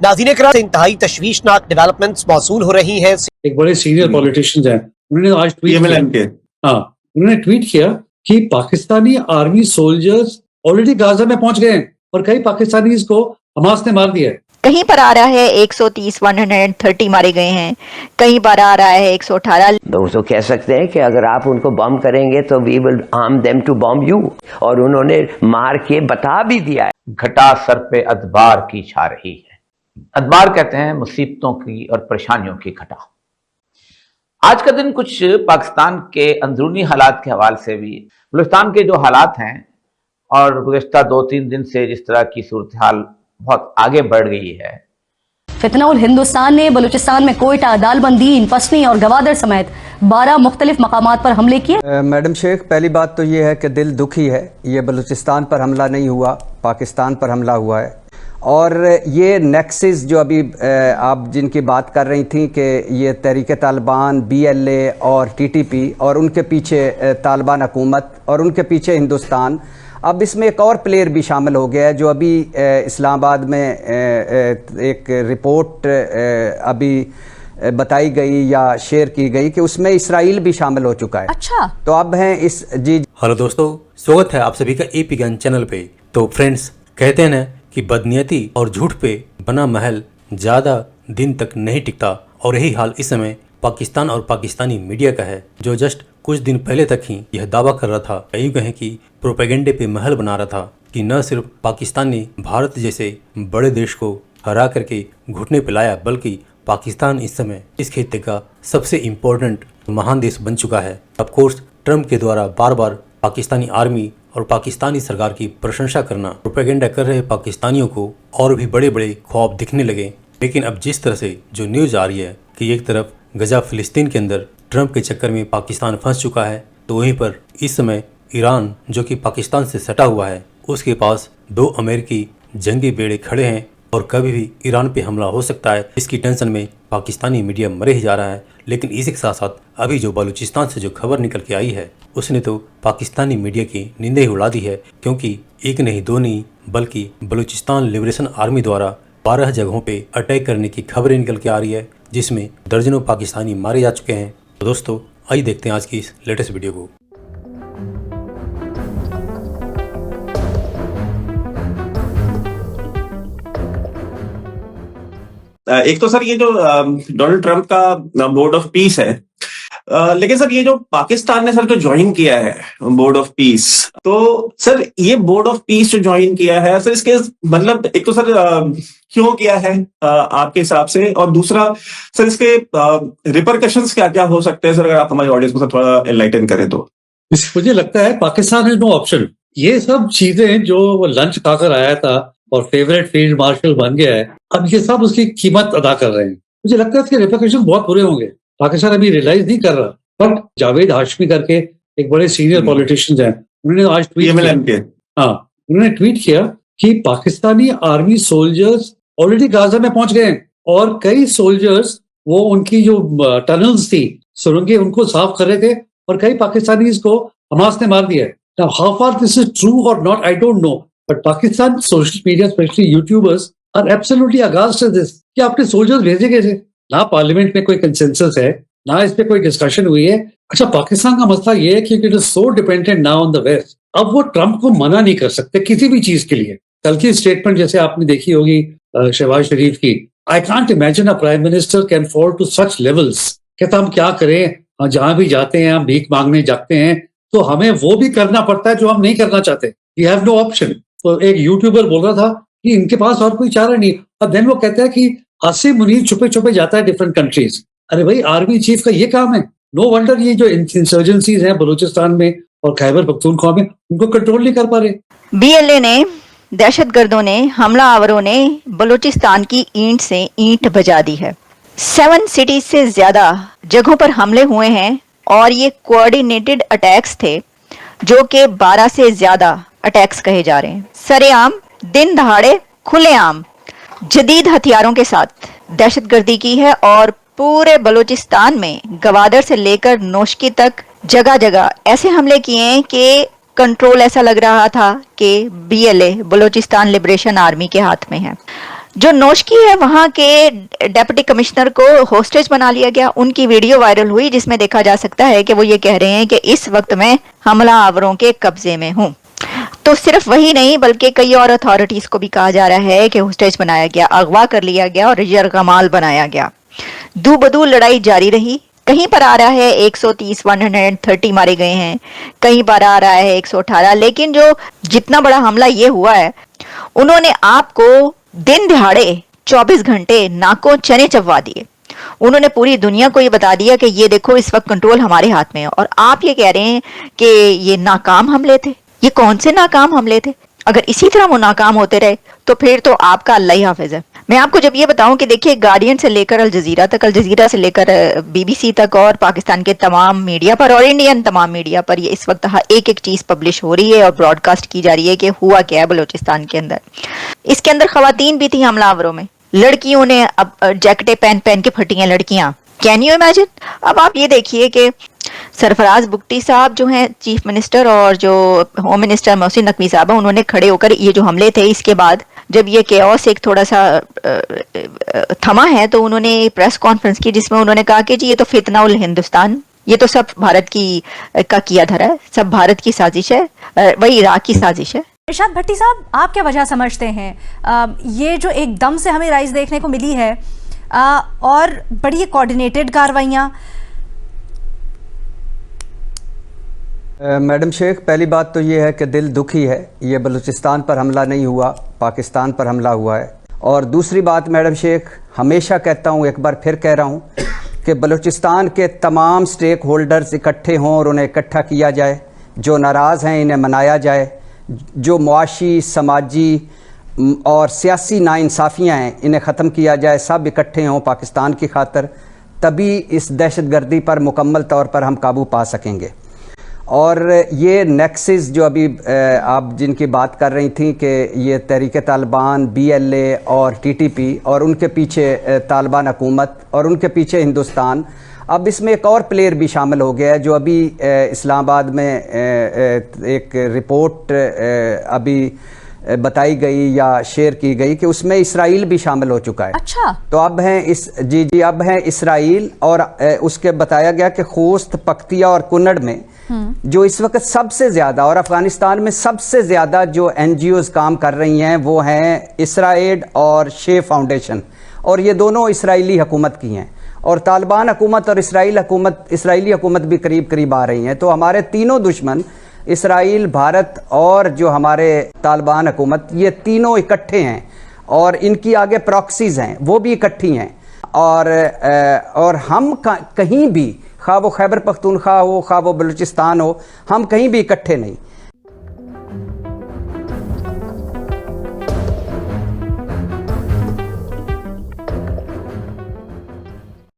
नाज़रीन किराम, इंतहाई तशवीशनाक डेवलपमेंट्स मौसूल हो रही हैं। एक बड़े सीनियर पॉलिटिशियंस हैं, उन्होंने आज ट्वीट किया, उन्होंने ट्वीट किया कि Pakistani army soldiers already Gaza में पहुंच गए हैं और कई पाकिस्तानी को हमास ने मार दिया है। कहीं पर आ रहा है 130 130 मारे गए हैं, कहीं पर आ रहा है 118। दोस्तों कह सकते हैं कि अगर आप उनको बम करेंगे तो we will arm them to bomb you, और उन्होंने मार के बता भी दिया है। घटा सर पे अदबार की छा रही है। अदबार कहते हैं मुसीबतों की और परेशानियों की घटा। आज का दिन कुछ पाकिस्तान के अंदरूनी हालात के हवाले से भी, बलूचिस्तान के जो हालात हैं और गुज़श्ता 2-3 दिन से जिस तरह की सूरत हाल बहुत आगे बढ़ गई है। फितनाउल हिंदुस्तान ने बलूचिस्तान में कोयटा, दालबंदी, पसनी और गवादर समेत 12 मुख्तलिफ मकामात पर हमले किए। मैडम शेख, पहली बात तो ये है कि दिल दुखी है। ये बलूचिस्तान पर हमला नहीं हुआ, पाकिस्तान पर हमला हुआ है। और ये नेक्सिस जो अभी आप जिनकी बात कर रही थी कि ये तहरीक तालिबान, BLA और TTP और उनके पीछे तालिबान हुकूमत और उनके पीछे हिंदुस्तान, अब इसमें एक और प्लेयर भी शामिल हो गया है जो अभी इस्लामाबाद में एक रिपोर्ट अभी बताई गई या शेयर की गई कि उसमें इसराइल भी शामिल हो चुका है। अच्छा, तो अब हैं इस जी। हेलो दोस्तों, स्वागत है आप सभी का AP गन चैनल पे। तो फ्रेंड्स, कहते हैं ना कि बदनीयती और झूठ पे बना महल ज्यादा दिन तक नहीं टिकता, और यही हाल इस समय पाकिस्तान और पाकिस्तानी मीडिया का है, जो जस्ट कुछ दिन पहले तक ही यह दावा कर रहा था, यूं कहें कि प्रोपेगेंडे पे महल बना रहा था कि न सिर्फ पाकिस्तान ने भारत जैसे बड़े देश को हरा करके घुटने पे लाया, बल्कि पाकिस्तान इस समय इस खित्ते का सबसे इम्पोर्टेंट महान देश बन चुका है। ऑफ कोर्स ट्रम्प के द्वारा बार बार पाकिस्तानी आर्मी और पाकिस्तानी सरकार की प्रशंसा करना प्रोपेगेंडा कर रहे पाकिस्तानियों को और भी बड़े बड़े ख्वाब दिखने लगे। लेकिन अब जिस तरह से जो न्यूज़ आ रही है कि एक तरफ गजा फिलिस्तीन के अंदर ट्रम्प के चक्कर में पाकिस्तान फंस चुका है, तो वहीं पर इस समय ईरान जो कि पाकिस्तान से सटा हुआ है, उसके पास 2 अमेरिकी जंगी बेड़े खड़े हैं और कभी भी ईरान पे हमला हो सकता है। इसकी टेंशन में पाकिस्तानी मीडिया मरे ही जा रहा है। लेकिन इसी के साथ साथ अभी जो बलूचिस्तान से जो खबर निकल के आई है, उसने तो पाकिस्तानी मीडिया की नींदें ही उड़ा दी है, क्योंकि एक नहीं दो नहीं बल्कि बलूचिस्तान लिबरेशन आर्मी द्वारा 12 जगहों पे अटैक करने की खबरें निकल के आ रही है, जिसमें दर्जनों पाकिस्तानी मारे जा चुके हैं। तो दोस्तों, आइए देखते हैं आज की इस लेटेस्ट वीडियो को। एक तो सर ये जो डोनाल्ड ट्रंप का बोर्ड ऑफ पीस है, लेकिन सर ये जो पाकिस्तान ने सर जो ज्वाइन किया है बोर्ड ऑफ पीस, तो सर ये बोर्ड ऑफ पीस जो ज्वाइन किया है सर, इसके मतलब एक तो सर क्यों किया है आपके हिसाब से, और दूसरा सर इसके रिपरकशंस क्या क्या हो सकते हैं सर, अगर आप हमारी ऑडियंस को सर थोड़ा एनलाइटन करें तो। मुझे लगता है पाकिस्तान हैज नो ऑप्शन। ये सब चीजें जो वो लंच खाकर आया था और फेवरेट फील्ड मार्शल बन गया है, अब ये सब उसकी कीमत अदा कर रहे हैं। मुझे लगता है इसके रिपरकशन बहुत बुरे होंगे। पाकिस्तान अभी रियलाइज नहीं कर रहा, बट जावेद हाशमी करके एक बड़े सीनियर पॉलिटिशियंस हैं, उन्होंने आज उन्होंने ट्वीट किया कि Pakistani army soldiers already Gaza में पहुंच गए हैं और कई सोल्जर्स वो उनकी जो टनल्स थी, सुरंगें, उनको साफ कर रहे थे और कई पाकिस्तानीज को हमास ने मार दिया है। Now, how far this is true or not, I don't know. But Pakistan social media, especially YouTubers, are absolutely aghast at this. कि आपने सोल्जर्स भेजे कैसे? ना पार्लियामेंट में कोई कंसेंसस है, ना इस पे कोई डिस्कशन हुई है। अच्छा, पाकिस्तान का मसला ये है कि it is so dependent now on the west. अब वो ट्रंप को मना नहीं कर सकते किसी भी चीज के लिए। कल की स्टेटमेंट जैसे आपने देखी होगी शहबाज शरीफ की, I can't imagine a prime minister can fall to such levels. कहता हम क्या करें, जहां भी जाते हैं हम भीख मांगने जाते हैं, तो हमें वो भी करना पड़ता है जो हम नहीं करना चाहते। We have no option. तो एक यूट्यूबर बोल रहा था कि इनके पास और कोई चारा नहीं। अब देन वो कहता है कि आसिम मुनीर छुपे छुपे जाता है डिफरेंट कंट्रीज। अरे भाई, आर्मी चीफ का ये काम है। नो वंडर ये जो इंसर्जेंसीज हैं बलूचिस्तान में और खैबर पख्तूनख्वा में, उनको कंट्रोल नहीं कर पा रहे। BLA ने, दहशतगर्दों ने, हमलावरों ने बलूचिस्तान की ईंट से ईंट बजा दी है। 7 सिटीज से ज्यादा जगहों पर हमले हुए हैं और ये कोऑर्डिनेटेड अटैक्स थे, जो कि 12 से ज्यादा अटैक्स कहे जा रहे हैं। सरेआम, दिन दहाड़े, खुलेआम, जदीद हथियारों के साथ दहशतगर्दी की है और पूरे बलूचिस्तान में गवादर से लेकर नोशकी तक जगह जगह ऐसे हमले किए हैं कि कंट्रोल ऐसा लग रहा था कि BLA बलूचिस्तान लिबरेशन आर्मी के हाथ में है। जो नोशकी है वहां के डेप्यूटी कमिश्नर को होस्टेज बना लिया गया। उनकी वीडियो वायरल हुई जिसमें देखा जा सकता है कि वो ये कह रहे हैं कि इस वक्त मैं हमलावरों के कब्जे में हूं। तो सिर्फ वही नहीं बल्कि कई और अथॉरिटीज को भी कहा जा रहा है कि होस्टेज बनाया गया, अगवा कर लिया गया और यरगमाल बनाया गया। दू बदू लड़ाई जारी रही। कहीं पर आ रहा है 130 130 मारे गए हैं, कहीं पर आ रहा है 118, लेकिन जो जितना बड़ा हमला ये हुआ है, उन्होंने आपको दिन दिहाड़े 24 घंटे नाकों चने चबवा दिए। उन्होंने पूरी दुनिया को ये बता दिया कि ये देखो इस वक्त कंट्रोल हमारे हाथ में है, और आप ये कह रहे हैं कि ये नाकाम हमले थे। ये कौन से नाकाम हमले थे? अगर इसी तरह वो नाकाम होते रहे तो फिर तो आपका अल्लाह ही हाफिज है। मैं आपको जब ये बताऊं कि देखिए गार्डियन से लेकर अल जजीरा तक, अल जजीरा से लेकर BBC तक और पाकिस्तान के तमाम मीडिया पर और इंडियन तमाम मीडिया पर ये इस वक्त एक एक चीज पब्लिश हो रही है और ब्रॉडकास्ट की जा रही है कि हुआ क्या है बलूचिस्तान के अंदर। इसके अंदर खवातीन भी थी हमलावरों में। लड़कियों ने अब जैकेटें पहन पहन के फटी हैं लड़कियां। Can you imagine? अब आप ये देखिए कि सरफराज बुगटी साहब जो हैं चीफ मिनिस्टर और जो होम मिनिस्टर मोहसिन नकवी साहब, उन्होंने खड़े होकर ये जो हमले थे इसके बाद जब ये केओस एक थोड़ा सा थमा है तो उन्होंने प्रेस कॉन्फ्रेंस की जिसमें उन्होंने कहा कि जी ये तो फितना उल हिंदुस्तान, ये तो सब भारत की का किया धरा है, सब भारत की साजिश है, वही इराक की साजिश है। इरशाद भट्टी साहब, आप क्या वजह समझते हैं ये जो एकदम से हमें राइज देखने को मिली है और बड़ी कोऑर्डिनेटेड कार्रवाइयां? मैडम शेख, पहली बात तो ये है कि दिल दुखी है। ये बलूचिस्तान पर हमला नहीं हुआ, पाकिस्तान पर हमला हुआ है। और दूसरी बात मैडम शेख, हमेशा कहता हूँ, एक बार फिर कह रहा हूँ कि बलूचिस्तान के तमाम स्टेक होल्डर्स इकट्ठे हों और उन्हें इकट्ठा किया जाए। जो नाराज़ हैं इन्हें मनाया जाए, जो मुआशी, समाजी और सियासी नाइंसाफ़ियाँ हैं इन्हें ख़त्म किया जाए। सब इकट्ठे हों पाकिस्तान की खातर, तभी इस दहशतगर्दी पर मुकम्मल तौर पर हम काबू पा सकेंगे। और ये नेक्सिस जो अभी आप जिनकी बात कर रही थी कि ये तहरीक तालिबान, BLA और TTP और उनके पीछे तालिबान हुकूमत और उनके पीछे हिंदुस्तान, अब इसमें एक और प्लेयर भी शामिल हो गया है जो अभी इस्लामाबाद में एक रिपोर्ट अभी बताई गई या शेयर की गई कि उसमें इसराइल भी शामिल हो चुका है। अच्छा, तो अब हैं जी अब हैं इसराइल और उसके बताया गया कि खोस्त, पख्तिया और कुन्नड़ में जो इस वक्त सबसे ज़्यादा और अफगानिस्तान में सबसे ज़्यादा जो NGOs काम कर रही हैं वो हैं इसराइल और शे फाउंडेशन, और ये दोनों इसराइली हुकूमत की हैं। और तालिबान हुकूमत और इसराइली हुकूमत भी करीब करीब आ रही हैं। तो हमारे तीनों दुश्मन इसराइल, भारत और जो हमारे तालिबान हुकूमत, ये तीनों इकट्ठे हैं और इनकी आगे प्रॉक्सीज हैं, वो भी इकट्ठी हैं। और हम कहीं भी, खा वो खैबर पख्तूनख्वा हो, खा वो बलूचिस्तान हो, हम कहीं भी इकट्ठे नहीं।